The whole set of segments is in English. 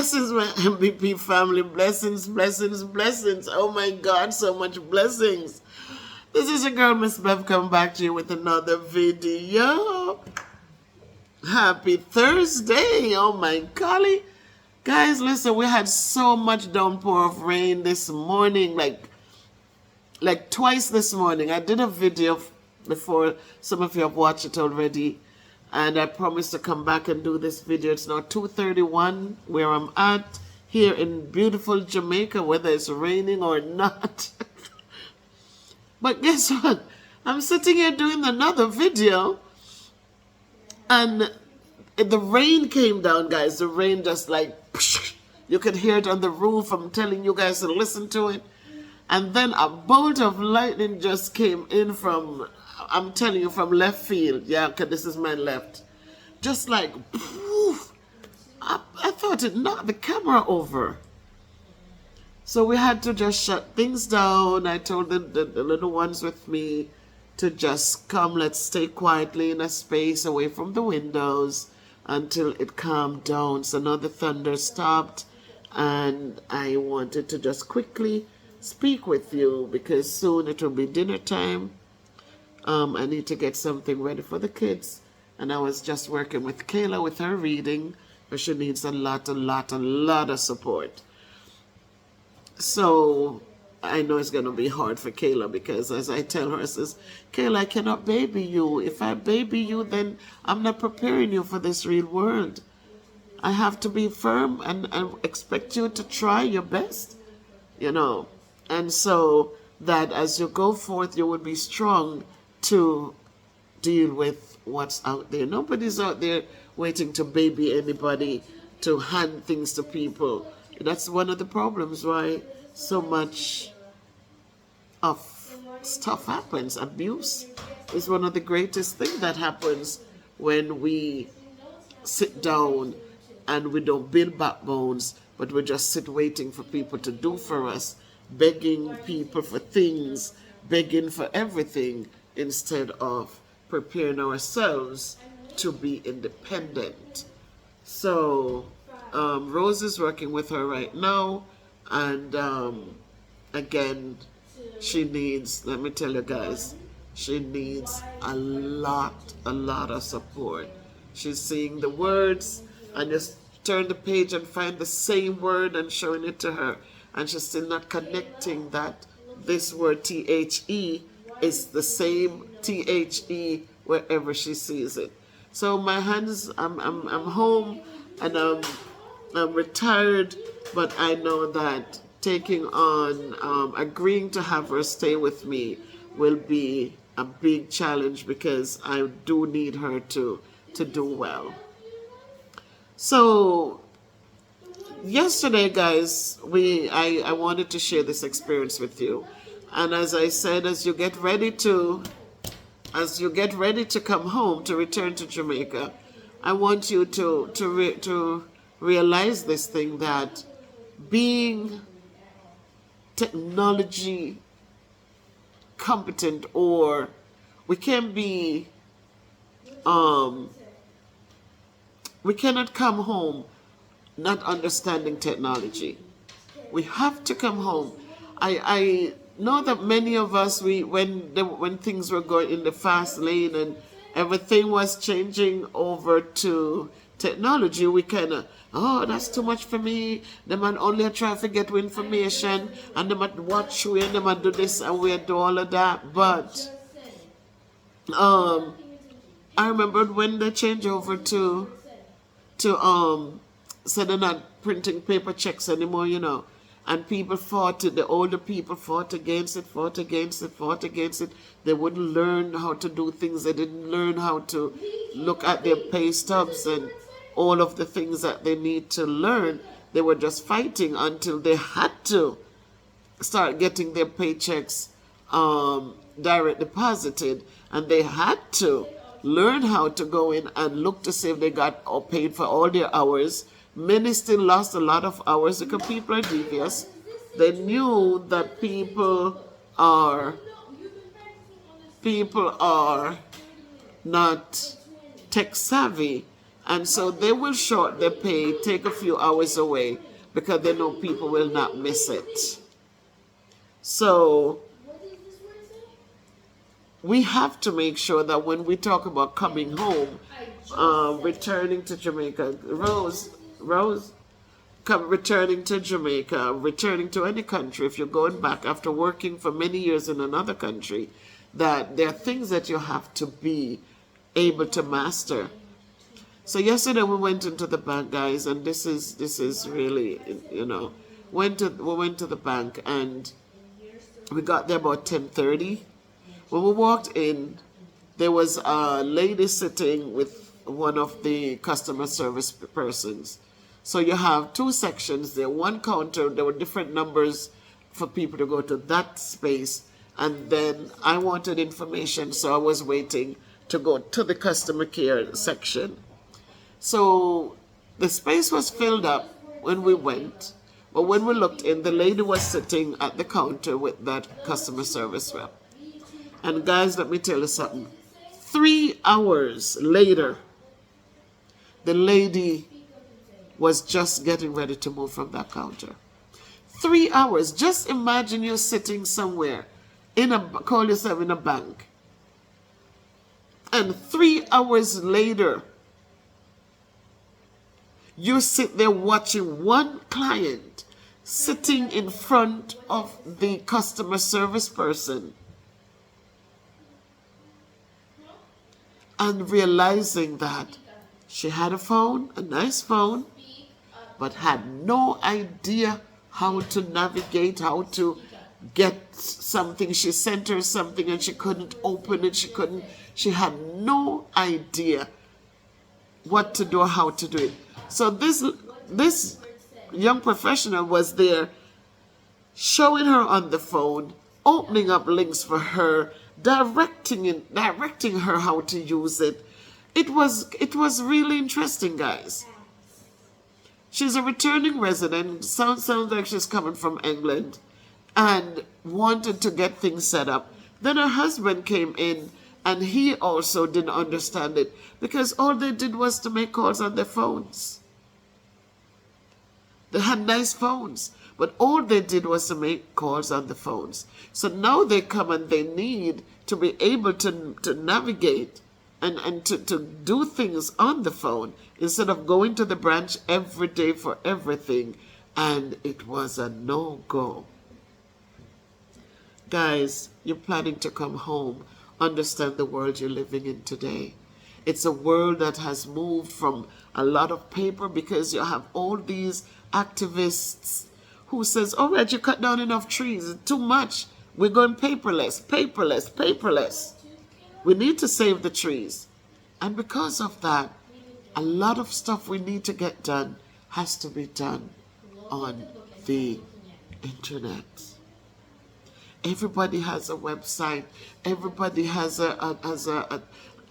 Blessings, my MVP family. Blessings, blessings, blessings. Oh my God, so much blessings. This is your girl, Miss Bev, coming back to you with another video. Happy Thursday. Oh my golly. Guys, listen, we had so much downpour of rain this morning, like twice this morning. I did a video before. Some of you have watched it already. And I promised to come back and do this video. It's now 2:31 where I'm at here in beautiful Jamaica, whether it's raining or not. But guess what? I'm sitting here doing another video and the rain came down, guys. The rain just like, you could hear it on the roof. I'm telling you guys to listen to it. And then a bolt of lightning just came in from, I'm telling you, from left field. Yeah, because this is my left. Just like, poof. I thought it knocked the camera over. So we had to just shut things down. I told the little ones with me to just come, let's stay quietly in a space away from the windows until it calmed down. So now the thunder stopped, and I wanted to just quickly speak with you because soon it will be dinner time. I need to get something ready for the kids. And I was just working with Kayla with her reading, but she needs a lot of support. So I know it's going to be hard for Kayla because as I tell her, I says, Kayla, I cannot baby you. If I baby you, then I'm not preparing you for this real world. I have to be firm and expect you to try your best, you know. And so that as you go forth, you will be strong to deal with what's out there. Nobody's out there waiting to baby anybody, to hand things to people. That's one of the problems why so much of stuff happens. Abuse is one of the greatest things that happens when we sit down and we don't build backbones, but we just sit waiting for people to do for us, begging people for things, begging for everything, instead of preparing ourselves to be independent. So Rose is working with her right now, and again, she needs, let me tell you guys, she needs a lot of support. She's seeing the words and just turn the page and find the same word and showing it to her, and she's still not connecting that this word THE is the same THE wherever she sees it. So my hands, I'm home and I'm retired, but I know that taking on, agreeing to have her stay with me will be a big challenge because I do need her to do well. So yesterday, guys, I wanted to share this experience with you. And as I said, as you get ready to come home, to return to Jamaica, I want you to realize this thing, that being technology competent, or we cannot come home not understanding technology. We have to come home. I know that many of us, when things were going in the fast lane and everything was changing over to technology, we kind of, oh, that's too much for me. The man only try to get information, and they might watch we, and they might do this and we do all of that. But I remembered when they changed over to so they're not printing paper checks anymore, you know. And people fought it, the older people fought against it. They wouldn't learn how to do things. They didn't learn how to look at their pay stubs and all of the things that they need to learn. They were just fighting until they had to start getting their paychecks direct deposited. And they had to learn how to go in and look to see if they got paid for all their hours. Many still lost a lot of hours because people are devious. They knew that people are not tech savvy, And so they will short their pay, take a few hours away because they know people will not miss it. So we have to make sure that when we talk about coming home, returning to Jamaica, returning to Jamaica, returning to any country, if you're going back after working for many years in another country, that there are things that you have to be able to master. So yesterday we went into the bank, guys, and this is really, we went to the bank and we got there about 10:30. When we walked in, there was a lady sitting with one of the customer service persons. So you have two sections there, one counter, there were different numbers for people to go to that space. And then I wanted information, so I was waiting to go to the customer care section. So the space was filled up when we went, but when we looked in, the lady was sitting at the counter with that customer service rep. And guys, let me tell you something. 3 hours later, the lady was just getting ready to move from that counter. 3 hours. Just imagine you're sitting somewhere call yourself in a bank. And 3 hours later, you sit there watching one client sitting in front of the customer service person and realizing that she had a phone, a nice phone, but had no idea how to navigate, how to get something. She sent her something and she couldn't open it. She had no idea what to do or how to do it. So this young professional was there showing her on the phone, opening up links for her, directing her how to use it. It was really interesting, guys. She's a returning resident. Sounds like she's coming from England and wanted to get things set up. Then her husband came in and he also didn't understand it because all they did was to make calls on their phones. They had nice phones, but all they did was to make calls on the phones. So now they come and they need to be able to navigate and to do things on the phone instead of going to the branch every day for everything. And it was a no-go. Guys, you're planning to come home. Understand the world you're living in today. It's a world that has moved from a lot of paper because you have all these activists who says, all right, you cut down enough trees, it's too much. We're going paperless. We need to save the trees. And because of that, a lot of stuff we need to get done has to be done on the internet. Everybody has a website. Everybody has a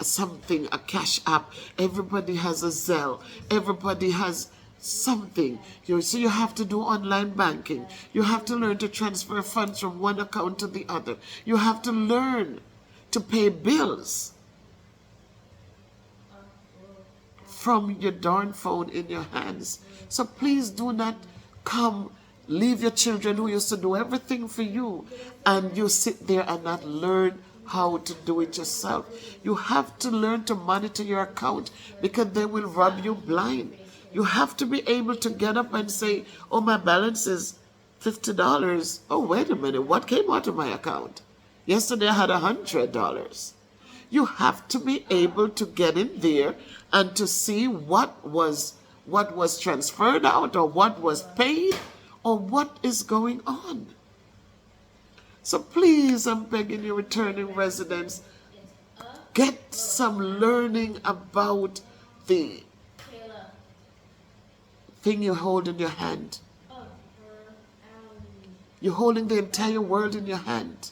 something, a cash app. Everybody has a Zelle. Everybody has something. So you have to do online banking. You have to learn to transfer funds from one account to the other. You have to learn to pay bills from your darn phone in your hands. So please do not leave your children who used to do everything for you and you sit there and not learn how to do it yourself. You have to learn to monitor your account because they will rob you blind. You have to be able to get up and say, oh, my balance is $50. Oh, wait a minute, what came out of my account? Yesterday I had $100. You have to be able to get in there and to see what was transferred out or what was paid or what is going on. So please, I'm begging you, returning residents, get some learning about the thing you hold in your hand. You're holding the entire world in your hand.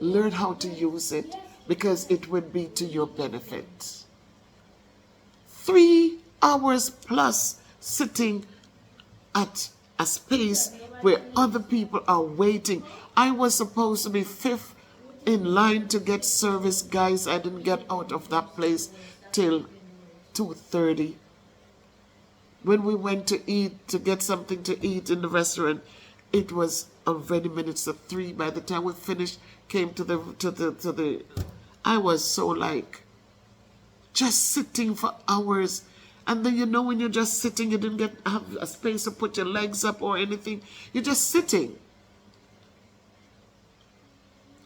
Learn how to use it because it will be to your benefit. 3 hours plus sitting at a space where other people are waiting. I was supposed to be 5th in line to get service, guys. I didn't get out of that place till 2:30. When we went to eat, to get something to eat in the restaurant, it was already minutes of 3. By the time we finished, came to the, I was so like, just sitting for hours. And then, when you're just sitting, you didn't have a space to put your legs up or anything. You're just sitting.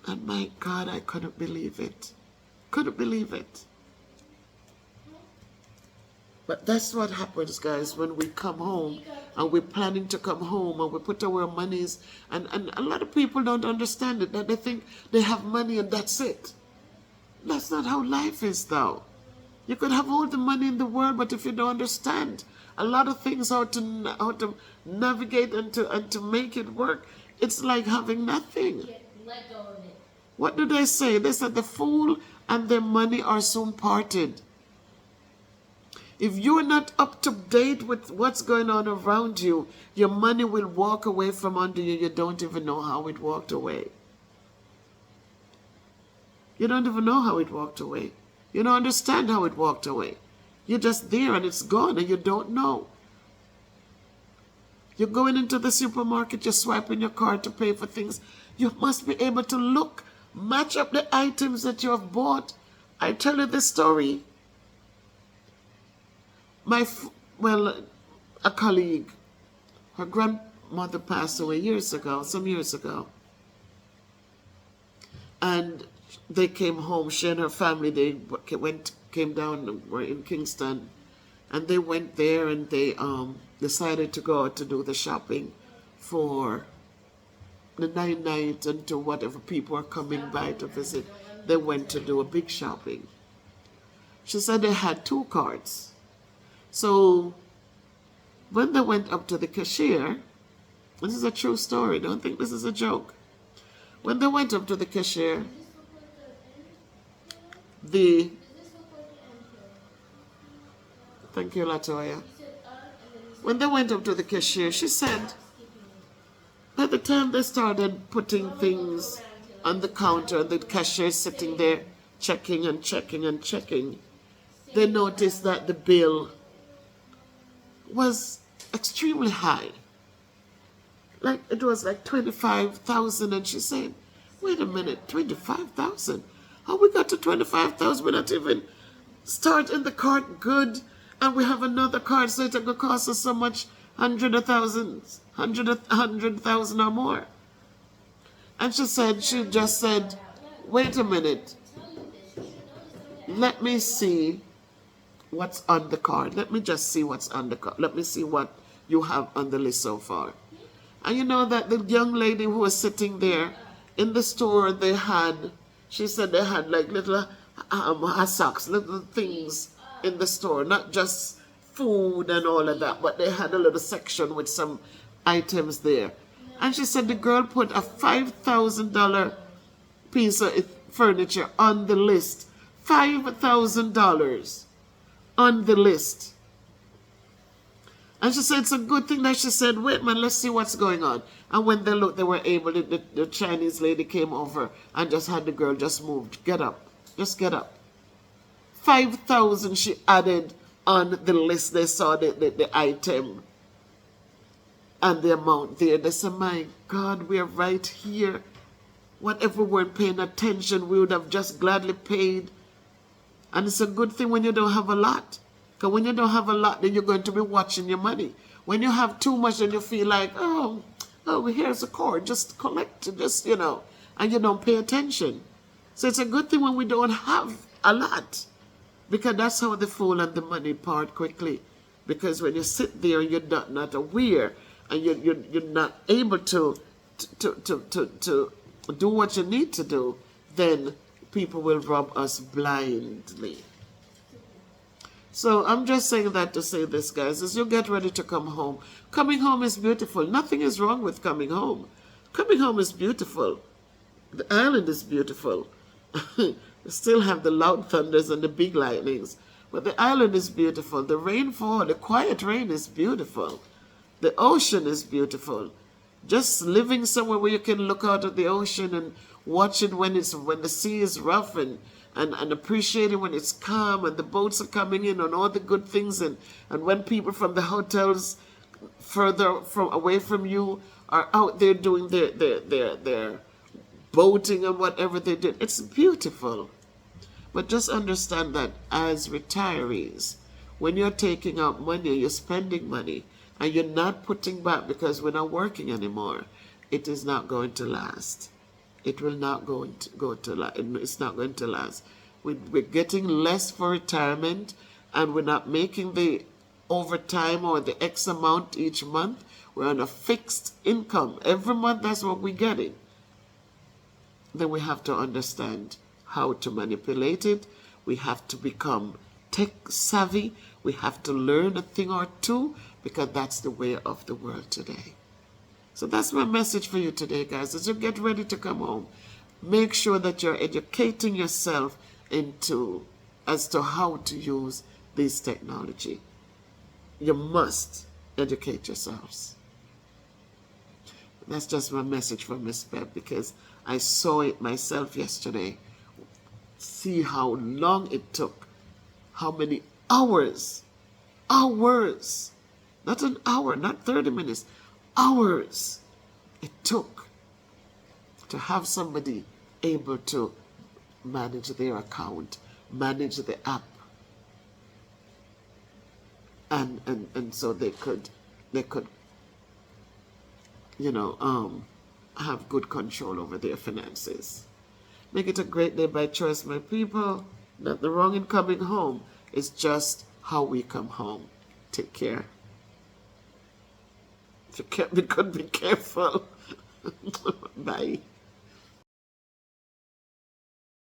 And my God, I couldn't believe it. Couldn't believe it. But that's what happens, guys, when we come home and we're planning to come home and we put our monies. And a lot of people don't understand it, that they think they have money and that's it. That's not how life is, though. You could have all the money in the world, but if you don't understand a lot of things, how to navigate and to make it work, it's like having nothing. Let go of it. What do they say? They said the fool and their money are soon parted. If you're not up to date with what's going on around you, your money will walk away from under you. You don't even know how it walked away. You don't even know how it walked away. You don't understand how it walked away. You're just there and it's gone and you don't know. You're going into the supermarket, you're swiping your card to pay for things. You must be able to look, match up the items that you have bought. I tell you this story. A colleague, her grandmother passed away some years ago. And they came home, she and her family, they came down, were in Kingston, and they went there and they decided to go out to do the shopping for the night and to whatever people are coming by to visit. They went to do a big shopping. She said they had 2 cards. So when they went up to the cashier, this is a true story, don't think this is a joke. When they went up to the cashier, thank you, Latoya. When they went up to the cashier, she said, by the time they started putting things on the counter, the cashier sitting there checking and checking and checking, they noticed that the bill was extremely high. Like it was like 25,000, and she said, wait a minute, 25,000? How we got to 25,000? We're not even starting the cart good, and we have another cart, so it's going to cost us so much, 100,000 or more. And she just said, wait a minute, let me see what's on the card. Let me just see what's on the card. Let me see what you have on the list so far. And you know that the young lady who was sitting there in the store, she said they had like little socks, little things in the store, not just food and all of that, but they had a little section with some items there. And she said the girl put a $5,000 piece of furniture on the list. $5,000 on the list. And she said it's a good thing that she said, wait man, let's see what's going on. And when they looked, they were able, the Chinese lady came over and just had the girl just moved. Get up. Just get up. 5,000 she added on the list. They saw the item and the amount there. They said, my God, we're right here. Whatever we weren't paying attention, we would have just gladly paid. And it's a good thing when you don't have a lot. Because when you don't have a lot, then you're going to be watching your money. When you have too much, then you feel like, oh, here's a cord, just collect, and you don't pay attention. So it's a good thing when we don't have a lot. Because that's how the fool and the money part quickly. Because when you sit there, you're not aware, and you're not able to do what you need to do, then people will rob us blindly. So I'm just saying that to say this, guys, as you get ready to come home. Coming home is beautiful. Nothing is wrong with coming home. Coming home is beautiful. The island is beautiful. We still have the loud thunders and the big lightnings. But the island is beautiful. The rainfall, the quiet rain is beautiful. The ocean is beautiful. Just living somewhere where you can look out at the ocean and watch it when the sea is rough and and appreciating when it's calm and the boats are coming in and all the good things, and when people from the hotels further from away from you are out there doing their boating and whatever they did. It's beautiful. But just understand that as retirees, when you're taking out money, you're spending money, and you're not putting back because we're not working anymore, it is not going to last. It will not it's not going to last. We're getting less for retirement, and we're not making the overtime or the X amount each month. We're on a fixed income. Every month, that's what we're getting. Then we have to understand how to manipulate it. We have to become tech savvy. We have to learn a thing or two, because that's the way of the world today. So that's my message for you today, guys. As you get ready to come home, make sure that you're educating yourself as to how to use this technology. You must educate yourselves. That's just my message for Miss Bev, because I saw it myself yesterday. See how long it took, how many hours, not an hour, not 30 minutes, hours it took to have somebody able to manage their account, manage the app, and so they could have good control over their finances. Make it a great day by choice, my people. Nothing wrong in coming home. It's just how we come home. Take care. If you can't be good, be careful. Bye.